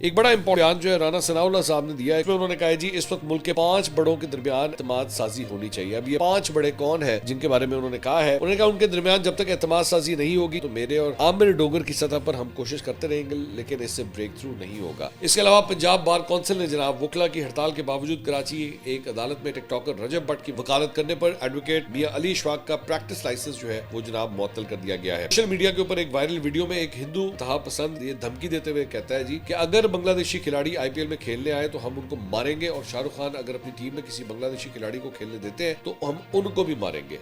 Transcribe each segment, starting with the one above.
ایک بڑا امپورٹنٹ بیان جو ہے رانا ثناءاللہ صاحب نے دیا ہے، اس میں انہوں نے کہا ہے جی اس وقت ملک کے 5 بڑوں کے درمیان اعتماد سازی ہونی چاہیے۔ اب یہ 5 بڑے کون ہیں جن کے بارے میں انہوں نے کہا ہے؟ انہوں نے کہا ان کے درمیان جب تک اعتماد سازی نہیں ہوگی تو میرے اور عامر ڈوگر کی سطح پر ہم کوشش کرتے رہیں گے، لیکن اس سے بریک تھرو نہیں ہوگا۔ اس کے علاوہ پنجاب بار کونسل نے جناب وکلا کی ہڑتال کے باوجود کراچی ایک عدالت میں ٹک ٹاکر رجب بٹ کی وکالت کرنے پر ایڈوکیٹ میاں علی اشفاق کا پریکٹس لائسنس جو ہے وہ جناب معطل کر دیا گیا ہے۔ سوشل میڈیا کے اوپر ایک وائرل ویڈیو میں ایک ہندو انتہا پسند یہ دھمکی دیتے ہوئے کہتا ہے جی کہ اگر بنگلہ دیشی کھلاڑی آئی پی ایل میں کھیلنے آئے تو ہم ان کو ماریں گے، اور شاہ رخ خان اگر اپنی ٹیم میں کسی بنگلہ دیشی کھلاڑی کو کھیلنے دیتے ہیں تو ہم ان کو بھی ماریں گے۔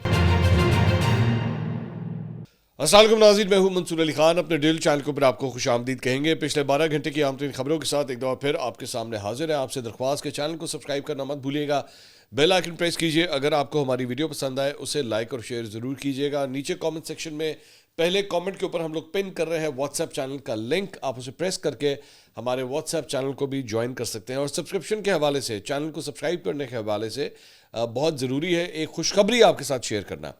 السلام علیکم ناظرین، میں ہوں منصور علی خان، اپنے ڈیل چینل کے اوپر آپ کو خوش آمدید کہیں گے۔ پچھلے 12 گھنٹے کی اہم ترین خبروں کے ساتھ ایک دفعہ پھر آپ کے سامنے حاضر ہے۔ آپ سے درخواست کے چینل کو سبسکرائب کرنا مت بھولیے گا، بیل آئیکن پریس کیجئے۔ اگر آپ کو ہماری ویڈیو پسند آئے اسے لائک اور شیئر ضرور کیجئے گا۔ نیچے کامنٹ سیکشن میں پہلے کامنٹ کے اوپر ہم لوگ پن کر رہے ہیں واٹس ایپ چینل کا لنک، آپ اسے پریس کر کے ہمارے واٹس ایپ چینل کو بھی جوائن کر سکتے ہیں۔ اور سبسکرپشن کے حوالے سے، چینل کو سبسکرائب کرنے کے حوالے سے بہت ضروری ہے ایک خوشخبری آپ کے ساتھ شیئر کرنا،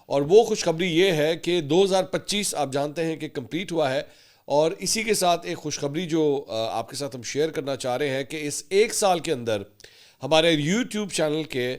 اور وہ خوشخبری یہ ہے کہ 2025 آپ جانتے ہیں کہ کمپلیٹ ہوا ہے، اور اسی کے ساتھ ایک خوشخبری جو آپ کے ساتھ ہم شیئر کرنا چاہ رہے ہیں کہ اس ایک سال کے اندر ہمارے یوٹیوب چینل کے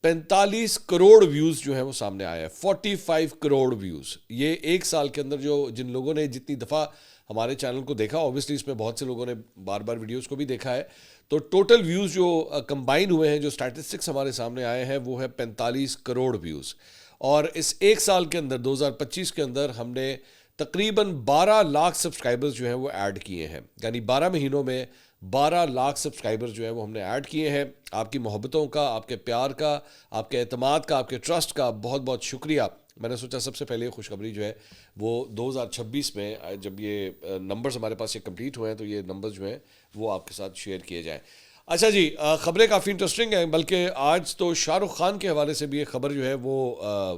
45 کروڑ ویوز جو ہیں وہ سامنے آئے ہیں۔ 45 کروڑ ویوز، یہ ایک سال کے اندر جن لوگوں نے جتنی دفعہ ہمارے چینل کو دیکھا، اوبویسلی اس میں بہت سے لوگوں نے بار بار ویڈیوز کو بھی دیکھا ہے، تو ٹوٹل ویوز جو کمبائن ہوئے ہیں، جو سٹیٹسٹکس ہمارے سامنے آئے ہیں، وہ ہے 45 کروڑ ویوز۔ اور اس ایک سال کے اندر 2025 کے اندر ہم نے تقریباً 12 لاکھ سبسکرائبرز جو ہیں وہ ایڈ کیے ہیں، یعنی 12 مہینوں میں 12 لاکھ سبسکرائبرز جو ہیں وہ ہم نے ایڈ کیے ہیں۔ آپ کی محبتوں کا، آپ کے پیار کا، آپ کے اعتماد کا، آپ کے ٹرسٹ کا بہت بہت شکریہ۔ میں نے سوچا سب سے پہلے یہ خوشخبری جو ہے وہ 2026 میں جب یہ نمبرز ہمارے پاس یہ کمپلیٹ ہوئے ہیں تو یہ نمبرز جو ہیں وہ آپ کے ساتھ شیئر کیے جائیں۔ اچھا جی، خبریں کافی انٹرسٹنگ ہیں، بلکہ آج تو شاہ رخ خان کے حوالے سے بھی ایک خبر جو ہے وہ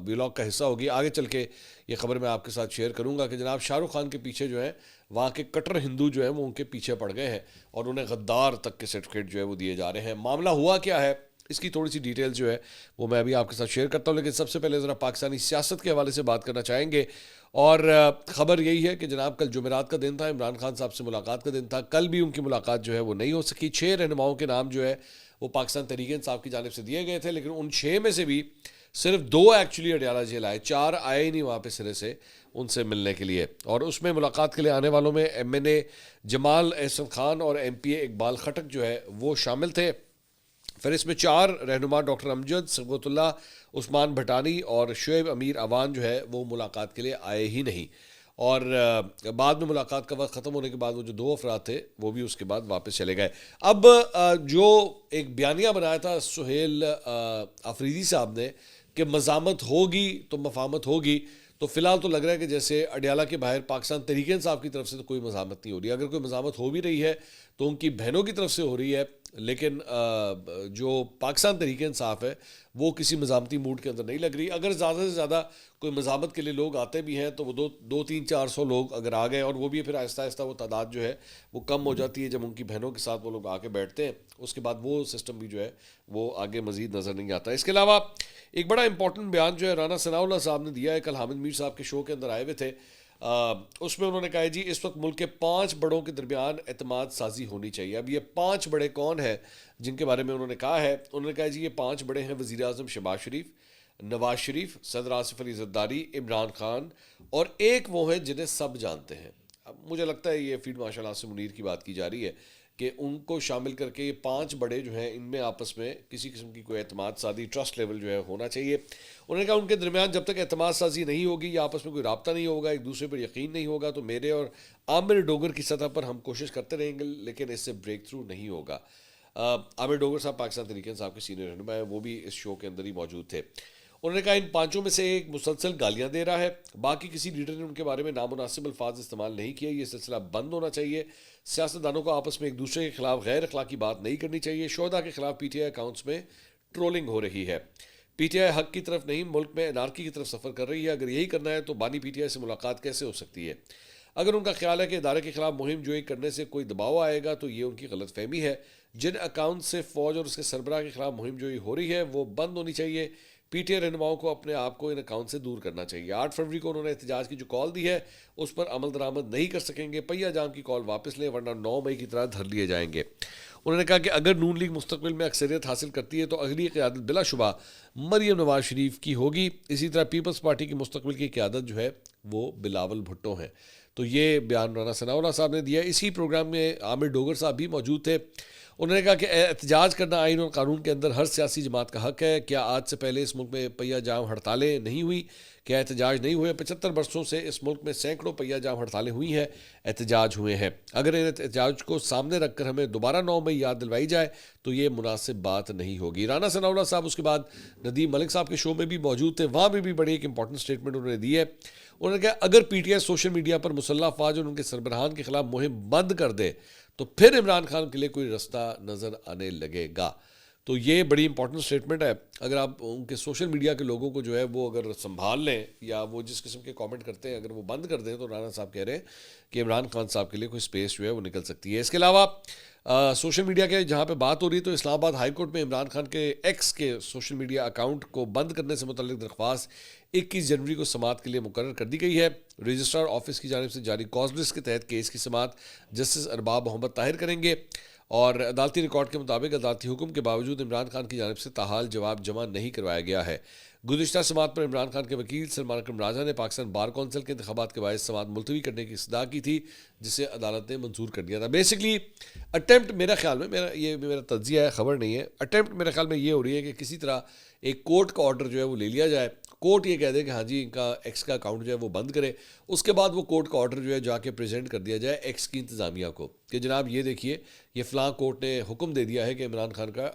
ولاگ کا حصہ ہوگی۔ آگے چل کے یہ خبر میں آپ کے ساتھ شیئر کروں گا کہ جناب شاہ رخ خان کے پیچھے جو ہے وہاں کے کٹر ہندو جو ہیں وہ ان کے پیچھے پڑ گئے ہیں، اور انہیں غدار تک کے سرٹیفکیٹ جو ہے وہ دیے جا رہے ہیں۔ معاملہ ہوا کیا ہے، اس کی تھوڑی سی ڈیٹیل جو ہے وہ میں ابھی آپ کے ساتھ شیئر کرتا ہوں، لیکن سب سے پہلے ذرا پاکستانی سیاست کے حوالے سے بات کرنا چاہیں گے۔ اور خبر یہی ہے کہ جناب کل جمعرات کا دن تھا، عمران خان صاحب سے ملاقات کا دن تھا، کل بھی ان کی ملاقات جو ہے وہ نہیں ہو سکی۔ 6 رہنماؤں کے نام جو ہے وہ پاکستان تحریک انصاف کی جانب سے دیے گئے تھے، لیکن ان 6 میں سے بھی صرف 2 ایکچولی اڈیالہ جیل آئے، 4 آئے ہی نہیں وہاں پہ سرے سے ان سے ملنے کے لیے۔ اور اس میں ملاقات کے لیے آنے والوں میں ایم این اے جمال احسن خان اور ایم پی اے اقبال خٹک جو ہے وہ شامل تھے۔ پھر اس میں 4 رہنما ڈاکٹر امجد، صبغت اللہ، عثمان بھٹانی اور شعیب امیر اوان جو ہے وہ ملاقات کے لیے آئے ہی نہیں، اور بعد میں ملاقات کا وقت ختم ہونے کے بعد وہ جو 2 افراد تھے وہ بھی اس کے بعد واپس چلے گئے۔ اب جو ایک بیانیہ بنایا تھا سہیل آفریدی صاحب نے کہ مزاحمت ہوگی تو مفاہمت ہوگی، تو فی الحال تو لگ رہا ہے کہ جیسے اڈیالہ کے باہر پاکستان تحریک انصاف کی طرف سے تو کوئی مزاحمت نہیں ہو رہی۔ اگر کوئی مزاحمت ہو بھی رہی ہے تو ان کی بہنوں کی طرف سے ہو رہی ہے، لیکن جو پاکستان تحریک انصاف ہے وہ کسی مزاحمتی موڈ کے اندر نہیں لگ رہی۔ اگر زیادہ سے زیادہ کوئی مزاحمت کے لیے لوگ آتے بھی ہیں تو وہ 200-300-400 لوگ اگر آ گئے، اور وہ بھی پھر آہستہ آہستہ وہ تعداد جو ہے وہ کم ہو جاتی ہے جب ان کی بہنوں کے ساتھ وہ لوگ آ کے بیٹھتے ہیں، اس کے بعد وہ سسٹم بھی جو ہے وہ آگے مزید نظر نہیں آتا۔ اس کے علاوہ ایک بڑا امپورٹنٹ بیان جو ہے رانا ثناءاللہ صاحب نے دیا ہے، کل حامد میر صاحب کے شو کے اندر آئے ہوئے تھے، اس میں انہوں نے کہا جی اس وقت ملک کے 5 بڑوں کے درمیان اعتماد سازی ہونی چاہیے۔ اب یہ 5 بڑے کون ہیں جن کے بارے میں انہوں نے کہا ہے؟ انہوں نے کہا جی یہ 5 بڑے ہیں وزیر اعظم شہباز شریف، نواز شریف، صدر آصف علی زرداری، عمران خان، اور ایک وہ ہیں جنہیں سب جانتے ہیں۔ اب مجھے لگتا ہے یہ فیڈ ماشاء اللہ سے منیر کی بات کی جا رہی ہے کہ ان کو شامل کر کے یہ 5 بڑے جو ہیں ان میں آپس میں کسی قسم کی کوئی اعتماد سازی، ٹرسٹ لیول جو ہے ہونا چاہیے۔ انہوں نے کہا ان کے درمیان جب تک اعتماد سازی نہیں ہوگی یا آپس میں کوئی رابطہ نہیں ہوگا، ایک دوسرے پر یقین نہیں ہوگا، تو میرے اور عامر ڈوگر کی سطح پر ہم کوشش کرتے رہیں گے، لیکن اس سے بریک تھرو نہیں ہوگا۔ عامر ڈوگر صاحب پاکستان تحریک انصاف کے سینئر رہنما ہیں، وہ بھی اس شو کے اندر ہی موجود تھے۔ انہوں نے کہا ان 5 میں سے ایک مسلسل گالیاں دے رہا ہے، باقی کسی لیڈر نے ان کے بارے میں نامناسب الفاظ استعمال نہیں کیے، یہ سلسلہ بند ہونا چاہیے۔ سیاستدانوں کو آپس میں ایک دوسرے کے خلاف غیر اخلاقی بات نہیں کرنی چاہیے۔ شہداء کے خلاف پی ٹی آئی اکاؤنٹس میں ٹرولنگ ہو رہی ہے، پی ٹی آئی حق کی طرف نہیں ملک میں انارکی کی طرف سفر کر رہی ہے۔ اگر یہی کرنا ہے تو بانی پی ٹی آئی سے ملاقات کیسے ہو سکتی ہے؟ اگر ان کا خیال ہے کہ ادارے کے خلاف مہم جوئی کرنے سے کوئی دباؤ آئے گا تو یہ ان کی غلط فہمی ہے۔ جن اکاؤنٹ سے فوج اور اس کے سربراہ کے خلاف مہم جوئی ہو رہی ہے وہ بند ہونی چاہیے۔ پی ٹی آئی رہنماؤں کو اپنے آپ کو ان اکاؤنٹ سے دور کرنا چاہیے. 8 فروری کو انہوں نے احتجاج کی جو کال دی ہے اس پر عمل درآمد نہیں کر سکیں گے. پہیا جام کی کال واپس لیں ورنہ 9 مئی کی طرح دھر لیے جائیں گے. انہوں نے کہا کہ اگر نون لیگ مستقبل میں اکثریت حاصل کرتی ہے تو اگلی قیادت بلا شبہ مریم نواز شریف کی ہوگی. اسی طرح پیپلز پارٹی کی مستقبل کی قیادت جو ہے وہ بلاول بھٹو ہیں. تو یہ بیان رانا ثناء اللہ صاحب نے دیا. اسی پروگرام میں عامر ڈوگر صاحب بھی موجود تھے. انہوں نے کہا کہ احتجاج کرنا آئین اور قانون کے اندر ہر سیاسی جماعت کا حق ہے. کیا آج سے پہلے اس ملک میں پہیا جام ہڑتالیں نہیں ہوئی؟ کیا احتجاج نہیں ہوئے؟ 75 برسوں سے اس ملک میں سینکڑوں پہیا جام ہڑتالیں ہوئی ہیں, احتجاج ہوئے ہیں. اگر ان احتجاج کو سامنے رکھ کر ہمیں دوبارہ 9 مئی یاد دلوائی جائے تو یہ مناسب بات نہیں ہوگی. رانا ثناء اللہ صاحب اس کے بعد ندیم ملک صاحب کے شو میں بھی موجود تھے. وہاں بھی بڑی ایک امپورٹنٹ اسٹیٹمنٹ انہوں نے دی ہے. انہوں نے کہا اگر P T I social media پر مسلح افواج اور ان کے سربراہان کے خلاف مہم بند کر دے تو پھر عمران خان کے لیے کوئی رستہ نظر آنے لگے گا. تو یہ بڑی امپورٹنٹ اسٹیٹمنٹ ہے. اگر آپ ان کے سوشل میڈیا کے لوگوں کو جو ہے وہ اگر سنبھال لیں یا وہ جس قسم کے کامنٹ کرتے ہیں اگر وہ بند کر دیں تو رانا صاحب کہہ رہے ہیں کہ عمران خان صاحب کے لیے کوئی سپیس جو ہے وہ نکل سکتی ہے. اس کے علاوہ سوشل میڈیا کے جہاں پہ بات ہو رہی ہے تو اسلام آباد ہائی کورٹ میں عمران خان کے ایکس کے سوشل میڈیا اکاؤنٹ کو بند کرنے سے متعلق درخواست 21 جنوری کو سماعت کے لیے مقرر کر دی گئی ہے. رجسٹرار آفس کی جانب سے جاری کاز لسٹ کے تحت کیس کی سماعت جسٹس ارباب محمد طاہر کریں گے اور عدالتی ریکارڈ کے مطابق عدالتی حکم کے باوجود عمران خان کی جانب سے تاحال جواب جمع نہیں کروایا گیا ہے. گزشتہ سماعت پر عمران خان کے وکیل سلمان اکرم راجہ نے پاکستان بار کونسل کے انتخابات کے باعث سماعت ملتوی کرنے کی استدعا کی تھی جسے عدالت نے منظور کر دیا تھا. بیسکلی اٹیمپٹ میرا خیال میں میرا تجزیہ ہے, خبر نہیں ہے, اٹیمپٹ میرے خیال میں یہ ہو رہی ہے کہ کسی طرح ایک کورٹ کا آرڈر جو ہے وہ لے لیا جائے. کورٹ یہ کہہ دے کہ ہاں جی ان کا ایکس کا اکاؤنٹ جو ہے وہ بند کرے. اس کے بعد وہ کورٹ کا آرڈر جو ہے جا کے پریزنٹ کر دیا جائے ایکس کی انتظامیہ کو کہ جناب یہ دیکھیے یہ فلاں کورٹ نے حکم دے دیا ہے کہ عمران خان کا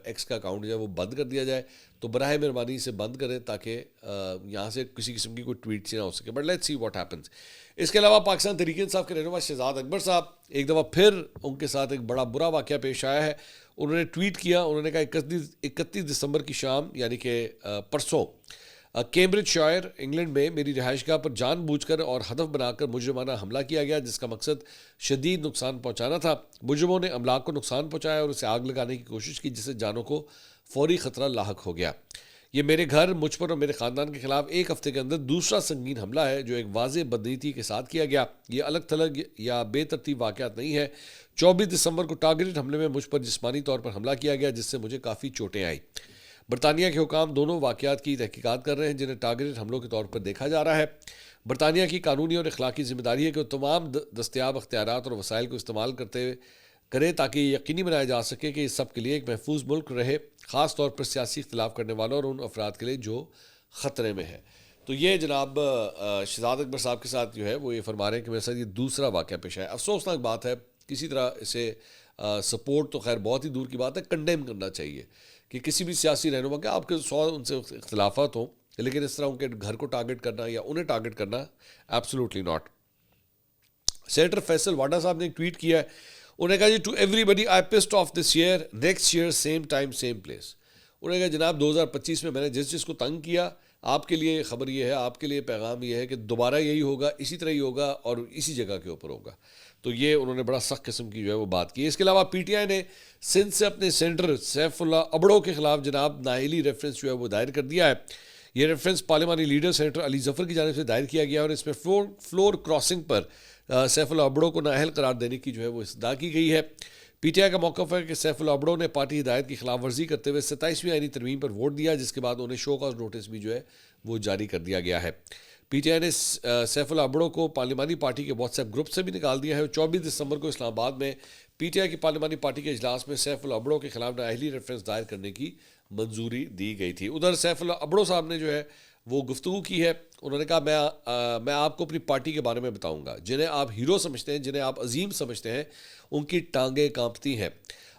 ایکس کا اکاؤنٹ جو ہے وہ بند کر دیا جائے تو براہ مہربانی اسے بند کریں تاکہ یہاں سے کسی قسم کی کوئی ٹویٹ نہ ہو سکے. But let's see what happens. اس کے علاوہ پاکستان تحریک انصاف کے رہنما شہزاد اکبر صاحب ایک دفعہ پھر ان کے ساتھ ایک بڑا برا واقعہ پیش آیا ہے. انہوں نے ٹویٹ کیا, انہوں نے کہا 31 دسمبر کی شام یعنی کہ پرسوں کیمبرج شائر انگلینڈ میں میری رہائش گاہ پر جان بوجھ کر اور ہدف بنا کر مجرمانہ حملہ کیا گیا جس کا مقصد شدید نقصان پہنچانا تھا. مجرموں نے املاک کو نقصان پہنچایا اور اسے آگ لگانے کی کوشش کی جس سے جانوں کو فوری خطرہ لاحق ہو گیا. یہ میرے گھر, مجھ پر اور میرے خاندان کے خلاف ایک ہفتے کے اندر دوسرا سنگین حملہ ہے جو ایک واضح بدنیتی کے ساتھ کیا گیا. یہ الگ تھلگ یا بے ترتیب واقعات نہیں ہے. 24 دسمبر کو ٹارگیٹڈ حملے میں مجھ پر جسمانی طور پر حملہ کیا گیا جس سے مجھے کافی چوٹیں آئیں. برطانیہ کے حکام دونوں واقعات کی تحقیقات کر رہے ہیں جنہیں ٹارگیٹڈ حملوں کے طور پر دیکھا جا رہا ہے. برطانیہ کی قانونی اور اخلاقی ذمہ داری ہے کہ وہ تمام دستیاب اختیارات اور وسائل کو استعمال کرے تاکہ یہ یقینی بنایا جا سکے کہ اس سب کے لیے ایک محفوظ ملک رہے, خاص طور پر سیاسی اختلاف کرنے والوں اور ان افراد کے لیے جو خطرے میں ہیں. تو یہ جناب شہزاد اکبر صاحب کے ساتھ جو ہے وہ یہ فرما رہے ہیں کہ میرے ساتھ یہ دوسرا واقعہ پیش آیا. افسوسناک بات ہے. کسی طرح اسے سپورٹ تو خیر بہت ہی دور کی بات ہے, کنڈیم کرنا چاہیے کہ کسی بھی سیاسی رہنما کے آپ کے 100 ان سے اختلافات ہوں لیکن اس طرح ان کے گھر کو ٹارگٹ کرنا یا انہیں ٹارگٹ کرنا absolutely not. Senator Faisal Vawda صاحب نے ایک ٹویٹ کیا ہے. انہوں نے کہا جی to everybody I pissed off this year next year same time same place. انہوں نے کہا جناب 2025 میں نے جس کو تنگ کیا آپ کے لیے خبر یہ ہے, آپ کے لیے پیغام یہ ہے کہ دوبارہ یہی ہوگا, اسی طرح ہی ہوگا اور اسی جگہ کے اوپر ہوگا. تو یہ انہوں نے بڑا سخت قسم کی جو ہے وہ بات کی. اس کے علاوہ پی ٹی آئی نے سندھ سے اپنے سینیٹر سیف اللہ ابڑو کے خلاف جناب نااہلی ریفرنس جو ہے وہ دائر کر دیا ہے. یہ ریفرنس پارلیمانی لیڈر سینیٹر علی ظفر کی جانب سے دائر کیا گیا اور اس میں فلور کراسنگ پر سیف اللہ ابڑو کو نااہل قرار دینے کی جو ہے وہ استدعا کی گئی ہے. پی ٹی آئی کا موقف ہے کہ سیف اللہ ابڑو نے پارٹی ہدایت کی خلاف ورزی کرتے ہوئے 27ویں آئینی ترمیم پر ووٹ دیا جس کے بعد انہیں شو کاز نوٹس بھی جو ہے وہ جاری کر دیا گیا ہے. پی ٹی آئی نے سیف اللہ ابڑو کو پارلیمانی پارٹی کے واٹس ایپ گروپ سے بھی نکال دیا ہے. 24 دسمبر کو اسلام آباد میں پی ٹی آئی کی پارلیمانی پارٹی کے اجلاس میں سیف اللہ ابڑو کے خلاف نااہلی ریفرنس دائر کرنے کی منظوری دی گئی تھی. ادھر سیف اللہ ابڑو صاحب نے جو ہے وہ گفتگو کی ہے. انہوں نے کہا میں آپ کو اپنی پارٹی کے بارے میں بتاؤں گا. جنہیں آپ ہیرو سمجھتے ہیں, جنہیں آپ عظیم سمجھتے ہیں, ان کی ٹانگیں کانپتی ہیں.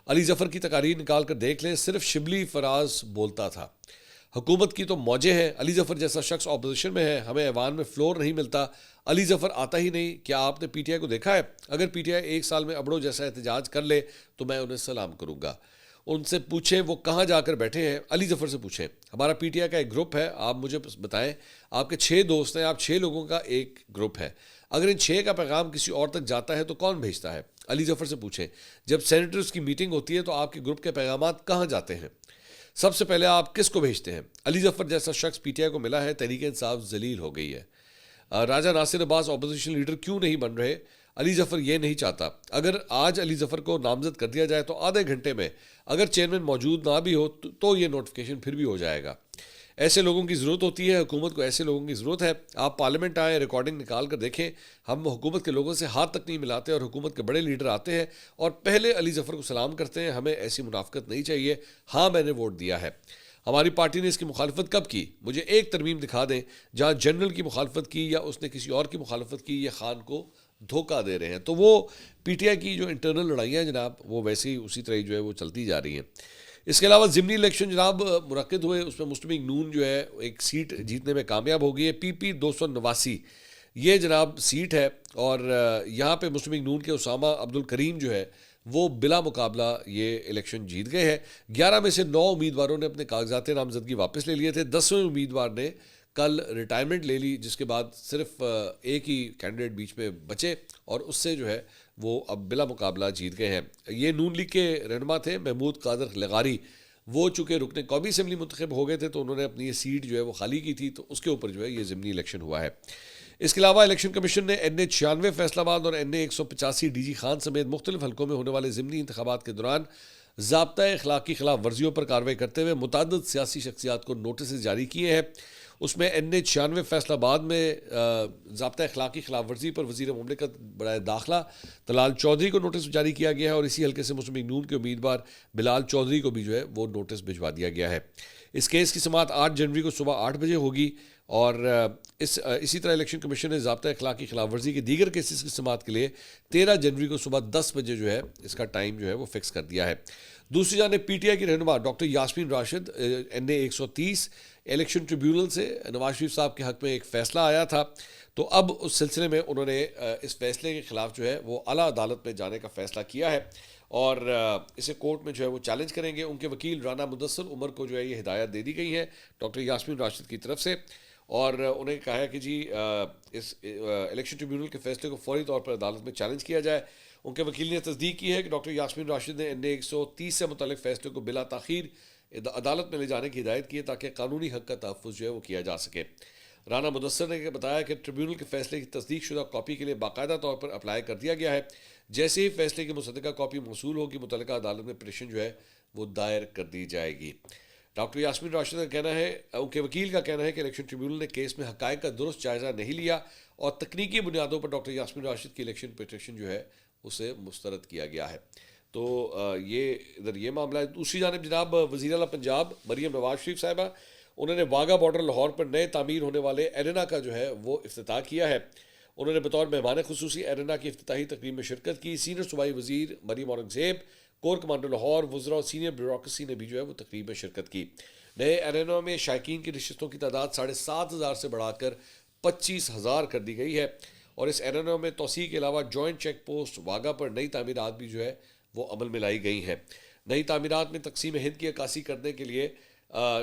علی ظفر کی تقاریر نکال کر دیکھ لیں, صرف شبلی فراز بولتا تھا. حکومت کی تو موجیں ہیں. علی ظفر جیسا شخص اپوزیشن میں ہے, ہمیں ایوان میں فلور نہیں ملتا. علی ظفر آتا ہی نہیں. کیا آپ نے پی ٹی آئی کو دیکھا ہے؟ اگر پی ٹی آئی ایک سال میں ابڑو جیسا احتجاج کر لے تو میں انہیں سلام کروں گا. ان سے پوچھیں وہ کہاں جا کر بیٹھے ہیں. علی ظفر سے پوچھیں. ہمارا پی ٹی آئی کا ایک گروپ ہے, آپ مجھے بتائیں, آپ کے 6 دوست ہیں, آپ 6 لوگوں کا ایک گروپ ہے. اگر ان 6 کا پیغام کسی اور تک جاتا ہے تو کون بھیجتا ہے؟ علی ظفر سے پوچھیں. جب سینیٹرز کی میٹنگ ہوتی ہے تو آپ کے گروپ کے پیغامات کہاں جاتے ہیں؟ سب سے پہلے آپ کس کو بھیجتے ہیں؟ علی ظفر جیسا شخص پی ٹی آئی کو ملا ہے، تحریک انصاف ذلیل ہو گئی ہے۔ راجہ ناصر عباس اپوزیشن لیڈر کیوں نہیں بن رہے؟ علی ظفر یہ نہیں چاہتا۔ اگر آج علی ظفر کو نامزد کر دیا جائے تو آدھے گھنٹے میں اگر چیئرمین موجود نہ بھی ہو تو یہ نوٹیفیکیشن پھر بھی ہو جائے گا۔ ایسے لوگوں کی ضرورت ہوتی ہے، حکومت کو ایسے لوگوں کی ضرورت ہے۔ آپ پارلیمنٹ آئیں، ریکارڈنگ نکال کر دیکھیں، ہم حکومت کے لوگوں سے ہاتھ تک نہیں ملاتے اور حکومت کے بڑے لیڈر آتے ہیں اور پہلے علی ظفر کو سلام کرتے ہیں۔ ہمیں ایسی منافقت نہیں چاہیے۔ ہاں، میں نے ووٹ دیا ہے۔ ہماری پارٹی نے اس کی مخالفت کب کی؟ مجھے ایک ترمیم دکھا دیں جہاں جنرل کی مخالفت کی یا اس نے کسی اور کی مخالفت کی، یا خان کو دھوکہ دے رہے ہیں۔ تو وہ پی ٹی آئی کی جو انٹرنل لڑائیاں ہیں جناب، وہ ویسے ہی اسی طرح جو ہے وہ چلتی جا رہی ہیں۔ اس کے علاوہ ضمنی الیکشن جناب منعقد ہوئے، اس میں مسلم لیگ نون جو ہے ایک سیٹ جیتنے میں کامیاب ہو گئی ہے، پی پی 289 یہ جناب سیٹ ہے، اور یہاں پہ مسلم لیگ نون کے اسامہ عبد الکریم جو ہے وہ بلا مقابلہ یہ الیکشن جیت گئے ہیں۔ 11 میں سے 9 امیدواروں نے اپنے کاغذات نامزدگی واپس لے لیے تھے، 10ویں امیدوار نے کل ریٹائرمنٹ لے لی، جس کے بعد صرف ایک ہی کینڈیڈیٹ بیچ میں بچے اور اس سے جو ہے وہ اب بلا مقابلہ جیت گئے ہیں۔ یہ نون لیگ کے رہنما تھے محمود قادر لغاری، وہ چونکہ رکن قومی اسمبلی منتخب ہو گئے تھے تو انہوں نے اپنی یہ سیٹ جو ہے وہ خالی کی تھی، تو اس کے اوپر جو ہے یہ ضمنی الیکشن ہوا ہے۔ اس کے علاوہ الیکشن کمیشن نے این اے 96 فیصل آباد اور این اے 185 ڈی جی خان سمیت مختلف حلقوں میں ہونے والے ضمنی انتخابات کے دوران ضابطۂ اخلاق کی خلاف ورزیوں پر کارروائی کرتے ہوئے متعدد سیاسی شخصیات کو نوٹسز جاری کیے ہیں۔ اس میں این اے 96 فیصل آباد میں ضابطۂ اخلاق کی خلاف ورزی پر وزیر مملکت برائے داخلہ طلال چودھری کو نوٹس جاری کیا گیا ہے، اور اسی حلقے سے مسلم لیگ نون کے امیدوار بلال چودھری کو بھی جو ہے وہ نوٹس بھجوا دیا گیا ہے۔ اس کیس کی سماعت 8 جنوری کو صبح 8 بجے ہوگی، اور اسی طرح الیکشن کمیشن نے ضابطۂ اخلاق کی خلاف ورزی کے دیگر کیسز کی سماعت کے لیے 13 جنوری کو صبح 10 بجے جو ہے اس کا ٹائم جو ہے وہ فکس کر دیا ہے۔ دوسری جانب پی ٹی آئی کی رہنما ڈاکٹر یاسمین راشد این اے 130 الیکشن ٹریبیونل سے نواز شریف صاحب کے حق میں ایک فیصلہ آیا تھا، تو اب اس سلسلے میں انہوں نے اس فیصلے کے خلاف جو ہے وہ اعلیٰ عدالت میں جانے کا فیصلہ کیا ہے اور اسے کورٹ میں جو ہے وہ چیلنج کریں گے۔ ان کے وکیل رانا مدثر عمر کو جو ہے یہ ہدایت دے دی گئی ہے ڈاکٹر یاسمین راشد کی طرف سے، اور انہیں کہا ہے کہ جی اس الیکشن ٹریبیونل کے فیصلے کو فوری طور پر عدالت میں چیلنج کیا جائے۔ ان کے وکیل نے تصدیق کی ہے کہ ڈاکٹر یاسمین راشد نے این اے 130 سے متعلق فیصلے کو بلا تاخیر عدالت میں لے جانے کی ہدایت کی ہے تاکہ قانونی حق کا تحفظ جو ہے وہ کیا جا سکے۔ رانا مدثر نے بتایا کہ ٹریبیونل کے فیصلے کی تصدیق شدہ کاپی کے لیے باقاعدہ طور پر اپلائی کر دیا گیا ہے، جیسے ہی فیصلے کی مصدقہ کاپی موصول ہوگی متعلقہ عدالت میں پٹیشن جو ہے وہ دائر کر دی جائے گی۔ ڈاکٹر یاسمین راشد کا کہنا ہے، ان کے وکیل کا کہنا ہے کہ الیکشن ٹریبیونل نے کیس میں حقائق کا درست جائزہ نہیں لیا اور تکنیکی بنیادوں پر ڈاکٹر یاسمین راشد کی الیکشن پٹیشن جو ہے اسے مسترد کیا گیا ہے۔ تو یہ ادھر یہ معاملہ ہے۔ دوسری جانب جناب وزیر اعلیٰ پنجاب مریم نواز شریف صاحبہ، انہوں نے واگا بارڈر لاہور پر نئے تعمیر ہونے والے ایرینا کا جو ہے وہ افتتاح کیا ہے۔ انہوں نے بطور مہمان خصوصی ایرینا کی افتتاحی تقریب میں شرکت کی۔ سینئر صوبائی وزیر مریم اورنگزیب، کور کمانڈر لاہور، وزراء اور سینئر بیوروکریسی نے بھی جو ہے وہ تقریب میں شرکت کی۔ نئے ایرینا میں شائقین کی نشستوں کی تعداد 7,500 سے بڑھا کر 25,000 کر دی گئی ہے، اور اس ایرینا میں توسیع کے علاوہ جوائنٹ چیک پوسٹ واگا پر نئی تعمیرات بھی جو ہے وہ عمل میں لائی گئی ہیں۔ نئی تعمیرات میں تقسیم ہند کی عکاسی کرنے کے لیے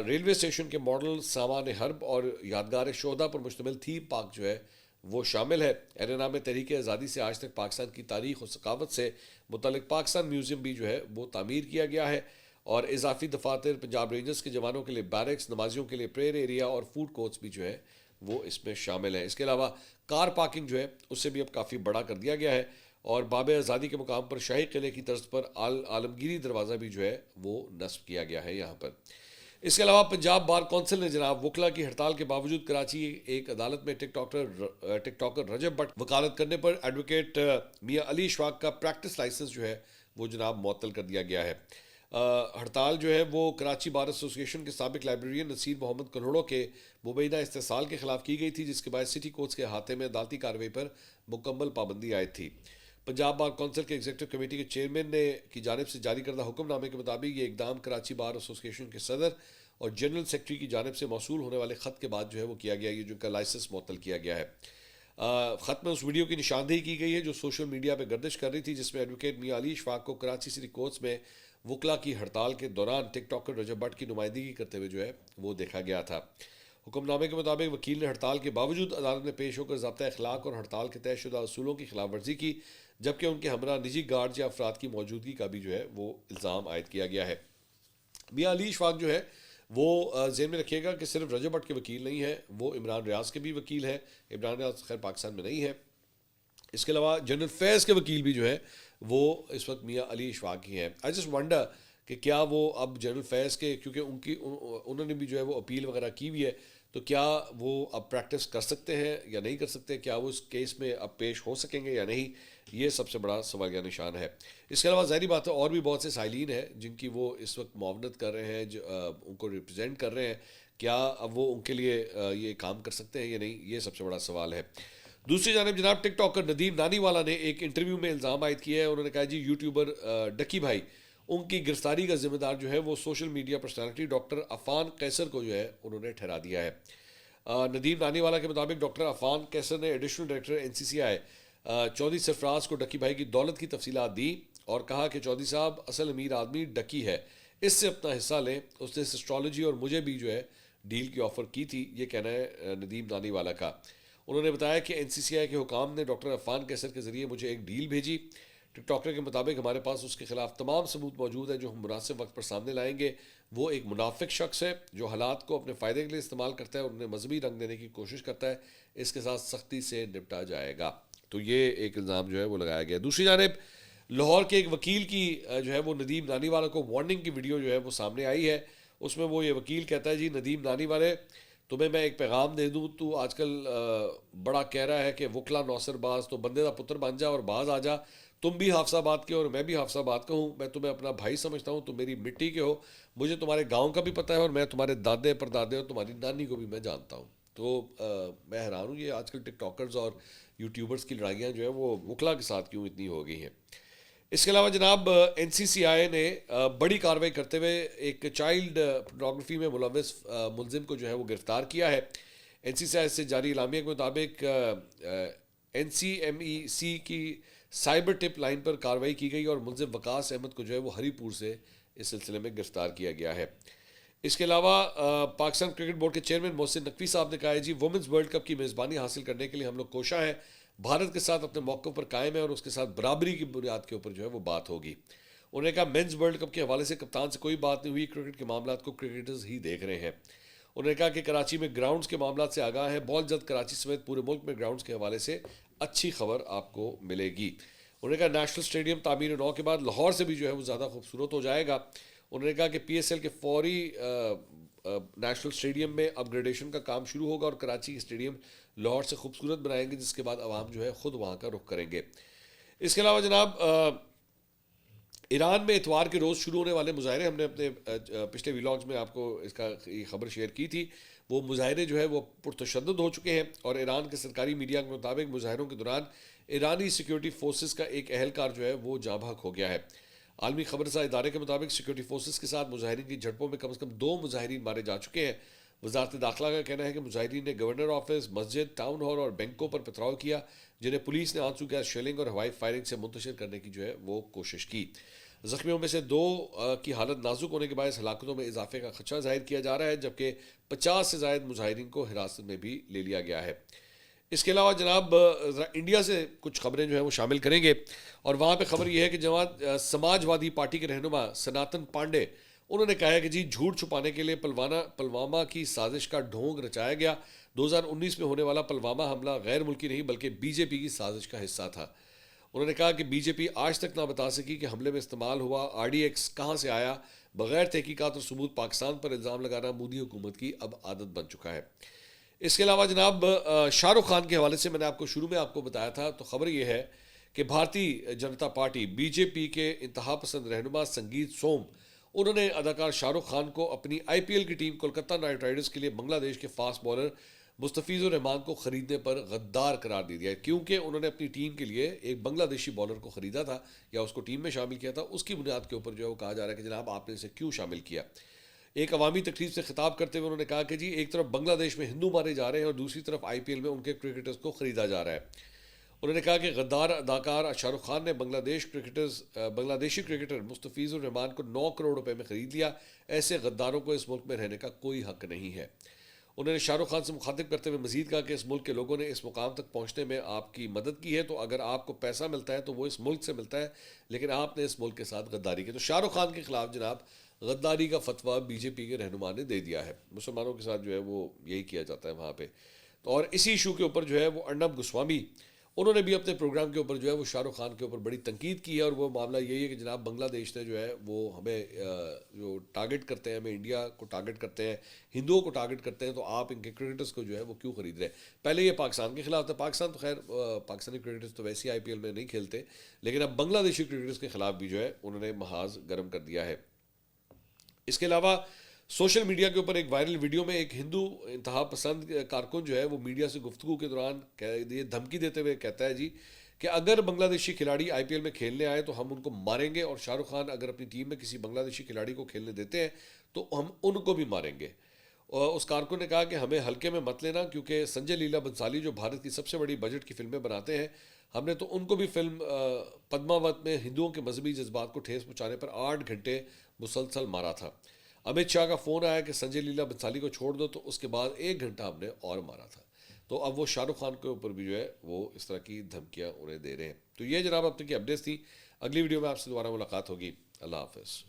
ریلوے اسٹیشن کے ماڈل، سامان حرب اور یادگار شہداء پر مشتمل تھیم پارک جو ہے وہ شامل ہے۔ ایرینا میں تحریک آزادی سے آج تک پاکستان کی تاریخ اور ثقافت سے متعلق پاکستان میوزیم بھی جو ہے وہ تعمیر کیا گیا ہے، اور اضافی دفاتر، پنجاب رینجرز کے جوانوں کے لیے بیرکس، نمازیوں کے لیے پریئر ایریا اور فوڈ کورٹس بھی جو ہے وہ اس میں شامل ہیں۔ اس کے علاوہ کار پارکنگ جو ہے اس سے بھی اب کافی بڑا کر دیا گیا ہے، اور باب آزادی کے مقام پر شاہی قلعے کی طرز پر عالمگیری دروازہ بھی جو ہے وہ نصب کیا گیا ہے یہاں پر۔ اس کے علاوہ پنجاب بار کونسل نے جناب وکلا کی ہڑتال کے باوجود کراچی ایک عدالت میں ٹک ٹاکر رجب بٹ وکالت کرنے پر ایڈوکیٹ میاں علی اشفاق کا پریکٹس لائسنس جو ہے وہ جناب معطل کر دیا گیا ہے۔ ہڑتال جو ہے وہ کراچی بار ایسوسی ایشن کے سابق لائبریرین نصیر محمد کنہڑوں کے مبینہ استحصال کے خلاف کی گئی تھی، جس کے بعد سٹی کورٹس کے احاطے میں عدالتی کارروائی پر مکمل پابندی عائد تھی۔ پنجاب بار کونسل کے ایگزیکٹو کمیٹی کے چیئرمین نے کی جانب سے جاری کردہ حکم نامے کے مطابق یہ اقدام کراچی بار ایسوسی ایشن کے صدر اور جنرل سیکرٹری کی جانب سے موصول ہونے والے خط کے بعد جو ہے وہ کیا گیا، یہ جو کا لائسنس معطل کیا گیا ہے۔ خط میں اس ویڈیو کی نشاندہی کی گئی ہے جو سوشل میڈیا پہ گردش کر رہی تھی، جس میں ایڈوکیٹ میاں علی اشفاق کو کراچی سٹی کورٹس میں وکلا کی ہڑتال کے دوران ٹک ٹاکر رجب بٹ کی نمائندگی کرتے ہوئے جو ہے وہ دیکھا گیا تھا۔ حکم نامے کے مطابق وکیل نے ہڑتال کے باوجود عدالت میں پیش ہو کر ضابطۂ اخلاق اور ہڑتال کے طے شدہ اصولوں کی خلاف ورزی کی، جبکہ ان کے ہمراہ نجی گارڈ یا افراد کی موجودگی کا بھی جو ہے وہ الزام عائد کیا گیا ہے۔ میاں علی اشفاق جو ہے وہ ذہن میں رکھیے گا کہ صرف رجب بٹ کے وکیل نہیں ہے، وہ عمران ریاض کے بھی وکیل ہیں. عمران ریاض خیر پاکستان میں نہیں ہے. اس کے علاوہ جنرل فیض کے وکیل بھی جو ہے وہ اس وقت میاں علی اشفاق ہی ہیں. آئی جسٹ ونڈر کہ کیا وہ اب جنرل فیض کے، کیونکہ انہوں نے بھی جو ہے وہ اپیل وغیرہ کی ہوئی ہے، تو کیا وہ اب پریکٹس کر سکتے ہیں یا نہیں کر سکتے، کیا وہ اس کیس میں اب پیش ہو سکیں گے یا نہیں، یہ سب سے بڑا سوالیہ نشان ہے. اس کے علاوہ ظاہری بات ہے اور بھی بہت سے سائلین ہیں جن کی وہ اس وقت معاونت کر رہے ہیں، جو ان کو ریپرزینٹ کر رہے ہیں. کیا اب وہ ان کے لیے یہ کام کر سکتے ہیں یا نہیں، یہ سب سے بڑا سوال ہے. دوسری جانب جناب ٹک ٹاکر ندیم نانی والا نے ایک انٹرویو میں الزام عائد کیا ہے. انہوں نے کہا جی یوٹیوبر ڈکی بھائی ان کی گرفتاری کا ذمہ دار جو ہے وہ social media personality doctor Affan Qaiser کو جو ہے انہوں نے ٹھہرا دیا ہے. ندیم نانی والا کے مطابق ڈاکٹر عفان قیصر نے ایڈیشنل ڈائریکٹر این سی سی آئی چودھری سرفراز کو ڈکی بھائی کی دولت کی تفصیلات دی اور کہا کہ چودھری صاحب اصل امیر آدمی ڈکی ہے، اس سے اپنا حصہ لیں. اس نے اسٹرالوجی اور مجھے بھی جو ہے ڈیل کی آفر کی تھی، یہ کہنا ہے ندیم نانی والا کا. انہوں نے بتایا کہ این سی سی آئی کے حکام نے ڈاکٹر عفان قیصر کے ذریعے مجھے ایک ڈیل بھیجی. ٹک ٹاکر کے مطابق ہمارے پاس اس کے خلاف تمام ثبوت موجود ہیں جو ہم مناسب وقت پر سامنے لائیں گے. وہ ایک منافق شخص ہے جو حالات کو اپنے فائدے کے لیے استعمال کرتا ہے اور انہیں مذہبی رنگ دینے کی کوشش کرتا ہے. اس کے ساتھ سختی سے نپٹا جائے گا. تو یہ ایک الزام جو ہے وہ لگایا گیا. دوسری جانب لاہور کے ایک وکیل کی جو ہے وہ ندیم نانی والا کو وارننگ کی ویڈیو جو ہے وہ سامنے آئی ہے. اس میں وہ یہ وکیل کہتا ہے جی ندیم نانی والے تمہیں میں ایک پیغام دے دوں، تو آج کل بڑا کہہ رہا ہے کہ وکلا نوسر باز، تو بندے دا پتر بن جا اور باز آ جا. تم بھی حافظ آباد کے اور میں بھی حافظ آباد کا ہوں، میں تمہیں اپنا بھائی سمجھتا ہوں، تم میری مٹی کے ہو، مجھے تمہارے گاؤں کا بھی پتہ ہے اور میں تمہارے دادے پردادے اور تمہاری نانی کو بھی میں جانتا ہوں. تو میں حیران ہوں یہ آج کل ٹک ٹاکرز اور یوٹیوبرز کی لڑائیاں جو ہے وہ وکلا کے ساتھ کیوں اتنی ہو گئی ہیں. اس کے علاوہ جناب این سی سی آئی نے بڑی کارروائی کرتے ہوئے ایک چائلڈ پورنوگرافی میں ملوث ملزم کو جو ہے وہ گرفتار کیا ہے. این سی سی آئی سے جاری اعلامیہ کے مطابق این سی ایم ای سی کی سائبر ٹپ لائن پر کارروائی کی گئی اور ملزم وقاص احمد کو جو ہے وہ ہری پور سے اس سلسلے میں گرفتار کیا گیا ہے. اس کے علاوہ پاکستان کرکٹ بورڈ کے چیئرمین محسن نقوی صاحب نے کہا ہے جی وومنز ورلڈ کپ کی میزبانی حاصل کرنے کے لیے ہم لوگ کوشاں ہیں، بھارت کے ساتھ اپنے موقع پر قائم ہے اور اس کے ساتھ برابری کی بنیاد کے اوپر جو ہے وہ بات ہوگی. انہوں نے کہا مینز ورلڈ کپ کے حوالے سے کپتان سے کوئی بات نہیں ہوئی، کرکٹ کے معاملات کو کرکٹرز ہی دیکھ رہے ہیں. انہوں نے کہا کہ کراچی میں گراؤنڈز کے معاملات سے آگاہ ہیں، بال جلد کراچی سمیت پورے ملک میں گراؤنڈز کے حوالے سے اچھی خبر آپ کو ملے گی. انہوں نے کہا نیشنل اسٹیڈیم تعمیر نو کے بعد لاہور سے بھی جو ہے وہ زیادہ خوبصورت ہو جائے گا. انہوں نے کہا کہ پی ایس ایل کے فوری نیشنل اسٹیڈیم میں اپ گریڈیشن کا کام شروع ہوگا اور کراچی اسٹیڈیم لاہور سے خوبصورت بنائیں گے، جس کے بعد عوام جو ہے خود وہاں کا رخ کریں گے. اس کے علاوہ جناب ایران میں اتوار کے روز شروع ہونے والے مظاہرے، ہم نے اپنے پچھلے ویلاگز میں آپ کو اس کا یہ خبر شیئر کی تھی، وہ مظاہرے جو ہے وہ پرتشدد ہو چکے ہیں اور ایران کے سرکاری میڈیا کے مطابق مظاہروں کے دوران ایرانی سیکیورٹی فورسز کا ایک اہلکار جو ہے وہ جاں بحق ہو گیا ہے. عالمی خبر رساں ادارے کے مطابق سیکیورٹی فورسز کے ساتھ مظاہرین کی جھڑپوں میں کم از کم 2 مظاہرین مارے جا چکے ہیں. وزارت داخلہ کا کہنا ہے کہ مظاہرین نے گورنر آفس، مسجد، ٹاؤن ہال اور بینکوں پر پتھراؤ کیا، جنہیں پولیس نے آنسو گیس شیلنگ اور ہوائی فائرنگ سے منتشر کرنے کی جو ہے وہ کوشش کی. زخمیوں میں سے 2 کی حالت نازک ہونے کے باعث ہلاکتوں میں اضافے کا خدشہ ظاہر کیا جا رہا ہے، جبکہ 50 سے زائد مظاہرین کو حراست میں بھی لے لیا گیا ہے. اس کے علاوہ جناب انڈیا سے کچھ خبریں جو ہیں وہ شامل کریں گے اور وہاں پہ خبر یہ ہے کہ جماعت سماج وادی پارٹی کے رہنما سناتن پانڈے انہوں نے کہا ہے کہ جی جھوٹ چھپانے کے لیے پلوامہ کی سازش کا ڈھونگ رچایا گیا. 2019 میں ہونے والا پلوامہ حملہ غیر ملکی نہیں بلکہ بی جے پی کی سازش کا حصہ تھا. انہوں نے کہا کہ بی جے پی آج تک نہ بتا سکی کہ حملے میں استعمال ہوا آر ڈی ایکس کہاں سے آیا. بغیر تحقیقات اور ثبوت پاکستان پر الزام لگانا مودی حکومت کی اب عادت بن چکا ہے. اس کے علاوہ جناب شاہ رخ خان کے حوالے سے میں نے آپ کو شروع میں آپ کو بتایا تھا، تو خبر یہ ہے کہ بھارتی جنتا پارٹی بی جے پی کے انتہا پسند رہنما سنگیت سوم انہوں نے اداکار شاہ رخ خان کو اپنی آئی پی ایل کی ٹیم کولکتہ نائٹ رائڈرز کے لیے بنگلہ دیش کے فاسٹ بالر مستفیض الرحمان کو خریدنے پر غدار قرار دے دیا ہے، کیونکہ انہوں نے اپنی ٹیم کے لیے ایک بنگلہ دیشی بالر کو خریدا تھا یا اس کو ٹیم میں شامل کیا تھا. اس کی بنیاد کے اوپر جو ہے وہ کہا جا رہا ہے کہ جناب آپ نے اسے کیوں شامل کیا. ایک عوامی تقریب سے خطاب کرتے ہوئے انہوں نے کہا کہ جی ایک طرف بنگلہ دیش میں ہندو مارے جا رہے ہیں اور دوسری طرف آئی پی ایل میں ان کے کرکٹرز کو خریدا جا رہا ہے. انہوں نے کہا کہ غدار اداکار شاہ رخ خان نے بنگلہ دیشی کرکٹر مستفیض الرحمان کو 9 کروڑ روپے میں خرید لیا. ایسے غداروں کو اس ملک میں رہنے کا کوئی حق نہیں ہے. انہوں نے شاہ رخ خان سے مخاطب کرتے ہوئے مزید کہا کہ اس ملک کے لوگوں نے اس مقام تک پہنچنے میں آپ کی مدد کی ہے، تو اگر آپ کو پیسہ ملتا ہے تو وہ اس ملک سے ملتا ہے، لیکن آپ نے اس ملک کے ساتھ غداری کی. تو شاہ رخ خان کے خلاف جناب غداری کا فتویٰ بی جے پی کے رہنما نے دے دیا ہے. مسلمانوں کے ساتھ جو ہے وہ یہی کیا جاتا ہے وہاں پہ. اور اسی ایشو کے اوپر جو ہے وہ ارنب گوسوامی انہوں نے بھی اپنے پروگرام کے اوپر جو ہے وہ شاہ رخ خان کے اوپر بڑی تنقید کی ہے. اور وہ معاملہ یہی ہے کہ جناب بنگلہ دیش نے جو ہے وہ ہمیں جو ٹارگٹ کرتے ہیں, ہمیں انڈیا کو ٹارگٹ کرتے ہیں, ہندوؤں کو ٹارگٹ کرتے ہیں, تو آپ ان کے کرکٹرز کو جو ہے وہ کیوں خرید رہے ہیں. پہلے یہ پاکستان کے خلاف تھا. پاکستان تو خیر پاکستانی کرکٹرز تو ویسے ہی آئی پی ایل میں نہیں کھیلتے, لیکن اب بنگلہ دیشی کرکٹرز کے خلاف بھی جو ہے انہوں نے محاذ گرم کر دیا ہے. اس کے علاوہ سوشل میڈیا کے اوپر ایک وائرل ویڈیو میں ایک ہندو انتہا پسند کارکن جو ہے وہ میڈیا سے گفتگو کے دوران یہ دھمکی دیتے ہوئے کہتا ہے جی کہ اگر بنگلہ دیشی کھلاڑی آئی پی ایل میں کھیلنے آئے تو ہم ان کو ماریں گے, اور شاہ رخ خان اگر اپنی ٹیم میں کسی بنگلہ دیشی کھلاڑی کو کھیلنے دیتے ہیں تو ہم ان کو بھی ماریں گے. اور اس کارکن نے کہا کہ ہمیں ہلکے میں مت لینا, کیونکہ سنجے لیلا بنسالی جو بھارت کی سب سے بڑی بجٹ کی فلمیں بناتے ہیں, ہم نے تو ان کو بھی فلم پدماوت میں ہندوؤں کے مذہبی جذبات کو ٹھیس پہنچانے پر 8 گھنٹے مسلسل مارا تھا. امت شاہ کا فون آیا کہ سنجے لیلا بنسالی کو چھوڑ دو, تو اس کے بعد 1 گھنٹہ ہم نے اور مارا تھا. تو اب وہ شاہ رخ خان کے اوپر بھی جو ہے وہ اس طرح کی دھمکیاں انہیں دے رہے ہیں. تو یہ جناب اب تک کی اپڈیٹس تھی. اگلی ویڈیو میں آپ سے دوبارہ ملاقات ہوگی. اللہ حافظ.